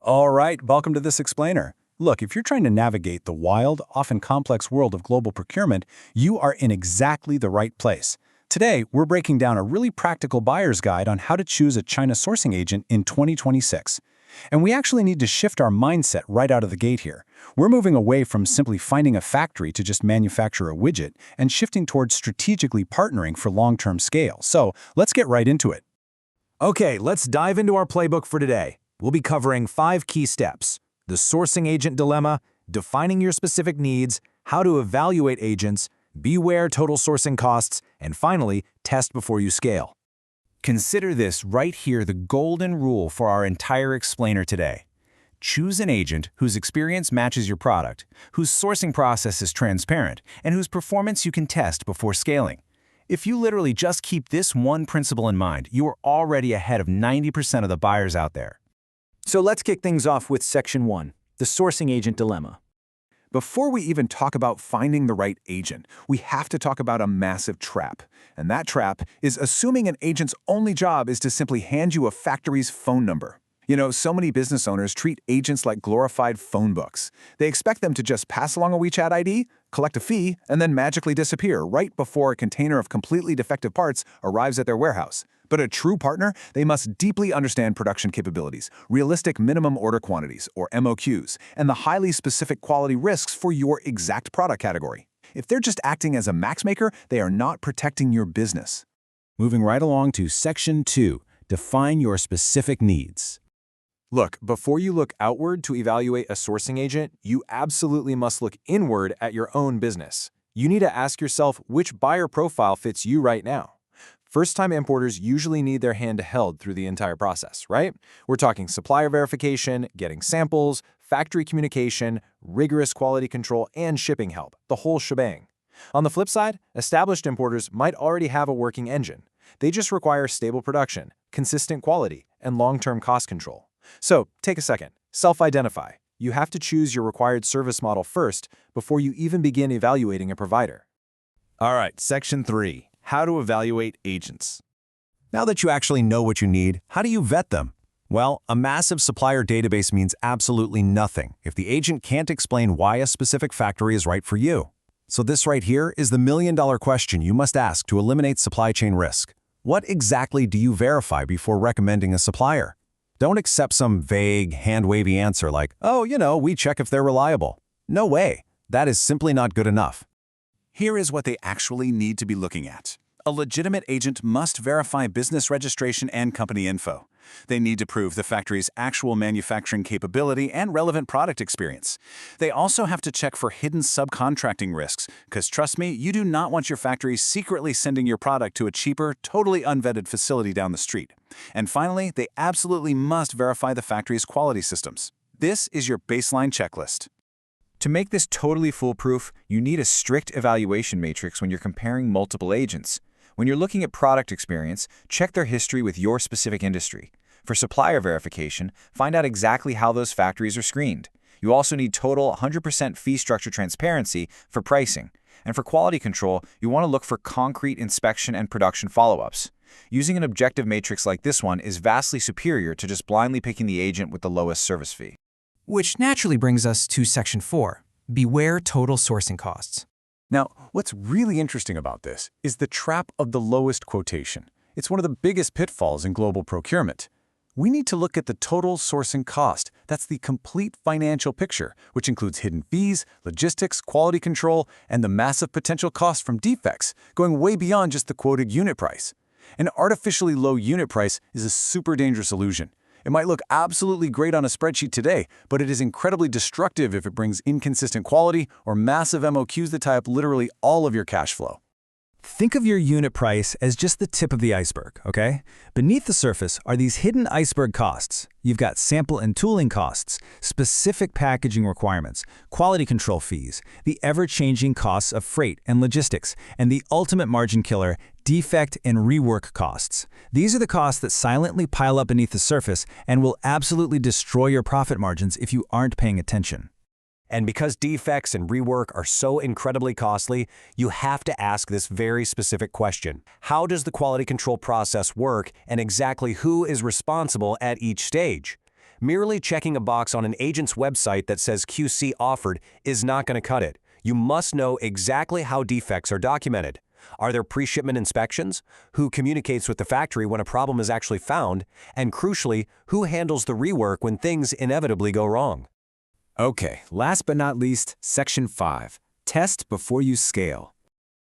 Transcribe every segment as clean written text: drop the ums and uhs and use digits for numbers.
All right, welcome to this explainer. Look, if you're trying to navigate the wild, often complex world of global procurement, you are in exactly the right place. Today, we're breaking down a really practical buyer's guide on how to choose a China sourcing agent in 2026. And we actually need to shift our mindset right out of the gate here. We're moving away from simply finding a factory to just manufacture a widget and shifting towards strategically partnering for long-term scale. So let's get right into it. Okay, let's dive into our playbook for today. We'll be covering 5 key steps: the sourcing agent dilemma, defining your specific needs, how to evaluate agents, beware total sourcing costs, and finally, test before you scale. Consider this right here the golden rule for our entire explainer today. Choose an agent whose experience matches your product, whose sourcing process is transparent, and whose performance you can test before scaling. If you literally just keep this one principle in mind, you are already ahead of 90% of the buyers out there. So let's kick things off with Section 1, the sourcing agent dilemma. Before we even talk about finding the right agent, we have to talk about a massive trap. And that trap is assuming an agent's only job is to simply hand you a factory's phone number. You know, so many business owners treat agents like glorified phone books. They expect them to just pass along a WeChat ID, collect a fee, and then magically disappear right before a container of completely defective parts arrives at their warehouse. But a true partner, they must deeply understand production capabilities, realistic minimum order quantities, or MOQs, and the highly specific quality risks for your exact product category. If they're just acting as a max maker, they are not protecting your business. Moving right along to Section 2, define your specific needs. Look, before you look outward to evaluate a sourcing agent, you absolutely must look inward at your own business. You need to ask yourself which buyer profile fits you right now. First-time importers usually need their hand held through the entire process, right? We're talking supplier verification, getting samples, factory communication, rigorous quality control, and shipping help, the whole shebang. On the flip side, established importers might already have a working engine. They just require stable production, consistent quality, and long-term cost control. So, take a second. Self-identify. You have to choose your required service model first before you even begin evaluating a provider. All right, Section 3, how to evaluate agents. Now that you actually know what you need, how do you vet them? Well, a massive supplier database means absolutely nothing if the agent can't explain why a specific factory is right for you. So this right here is the million-dollar question you must ask to eliminate supply chain risk. What exactly do you verify before recommending a supplier? Don't accept some vague, hand-wavy answer like, oh, we check if they're reliable. No way. That is simply not good enough. Here is what they actually need to be looking at. A legitimate agent must verify business registration and company info. They need to prove the factory's actual manufacturing capability and relevant product experience. They also have to check for hidden subcontracting risks, because trust me, you do not want your factory secretly sending your product to a cheaper, totally unvetted facility down the street. And finally, they absolutely must verify the factory's quality systems. This is your baseline checklist. To make this totally foolproof, you need a strict evaluation matrix when you're comparing multiple agents. When you're looking at product experience, check their history with your specific industry. For supplier verification, find out exactly how those factories are screened. You also need total 100% fee structure transparency for pricing. And for quality control, you want to look for concrete inspection and production follow-ups. Using an objective matrix like this one is vastly superior to just blindly picking the agent with the lowest service fee. Which naturally brings us to Section 4, beware total sourcing costs. Now, what's really interesting about this is the trap of the lowest quotation. It's one of the biggest pitfalls in global procurement. We need to look at the total sourcing cost. That's the complete financial picture, which includes hidden fees, logistics, quality control, and the massive potential cost from defects, going way beyond just the quoted unit price. An artificially low unit price is a super dangerous illusion. It might look absolutely great on a spreadsheet today, but it is incredibly destructive if it brings inconsistent quality or massive MOQs that tie up literally all of your cash flow. Think of your unit price as just the tip of the iceberg, okay? Beneath the surface are these hidden iceberg costs. You've got sample and tooling costs, specific packaging requirements, quality control fees, the ever-changing costs of freight and logistics, and the ultimate margin killer, defect and rework costs. These are the costs that silently pile up beneath the surface and will absolutely destroy your profit margins if you aren't paying attention. And because defects and rework are so incredibly costly, you have to ask this very specific question. How does the quality control process work, and exactly who is responsible at each stage? Merely checking a box on an agent's website that says QC offered is not going to cut it. You must know exactly how defects are documented. Are there pre-shipment inspections? Who communicates with the factory when a problem is actually found? And crucially, who handles the rework when things inevitably go wrong? Okay, last but not least, Section 5. Test before you scale.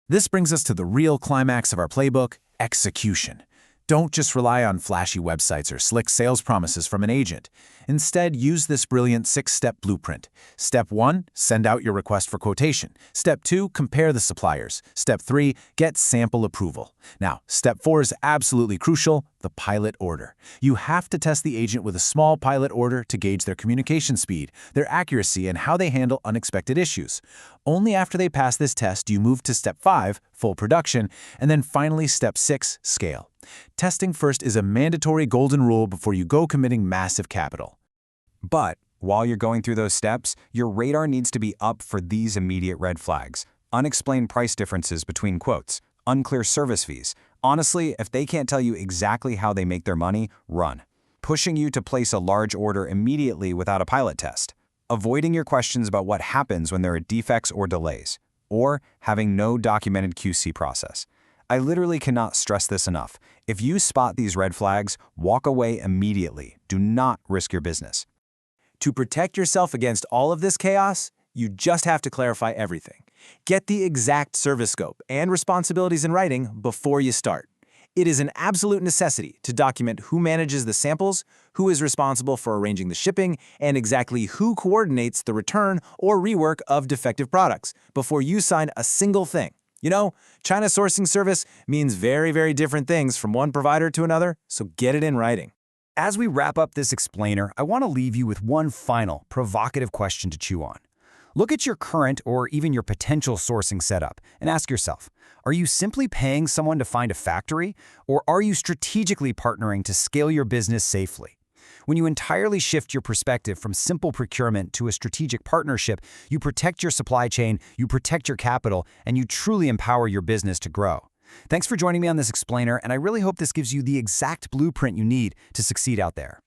This brings us to the real climax of our playbook, execution. Don't just rely on flashy websites or slick sales promises from an agent. Instead, use this brilliant 6-step blueprint. Step 1, send out your request for quotation. Step 2, compare the suppliers. Step 3, get sample approval. Now, Step 4 is absolutely crucial, the pilot order. You have to test the agent with a small pilot order to gauge their communication speed, their accuracy, and how they handle unexpected issues. Only after they pass this test do you move to Step 5, full production, and then finally Step 6, scale. Testing first is a mandatory golden rule before you go committing massive capital. But while you're going through those steps, your radar needs to be up for these immediate red flags. Unexplained price differences between quotes, unclear service fees. Honestly, if they can't tell you exactly how they make their money, run. Pushing you to place a large order immediately without a pilot test. Avoiding your questions about what happens when there are defects or delays. Or having no documented QC process. I literally cannot stress this enough. If you spot these red flags, walk away immediately. Do not risk your business. To protect yourself against all of this chaos, you just have to clarify everything. Get the exact service scope and responsibilities in writing before you start. It is an absolute necessity to document who manages the samples, who is responsible for arranging the shipping, and exactly who coordinates the return or rework of defective products before you sign a single thing. You know, China sourcing service means very, very different things from one provider to another, so get it in writing. As we wrap up this explainer, I want to leave you with one final, provocative question to chew on. Look at your current or even your potential sourcing setup and ask yourself, are you simply paying someone to find a factory, or are you strategically partnering to scale your business safely? When you entirely shift your perspective from simple procurement to a strategic partnership, you protect your supply chain, you protect your capital, and you truly empower your business to grow. Thanks for joining me on this explainer, and I really hope this gives you the exact blueprint you need to succeed out there.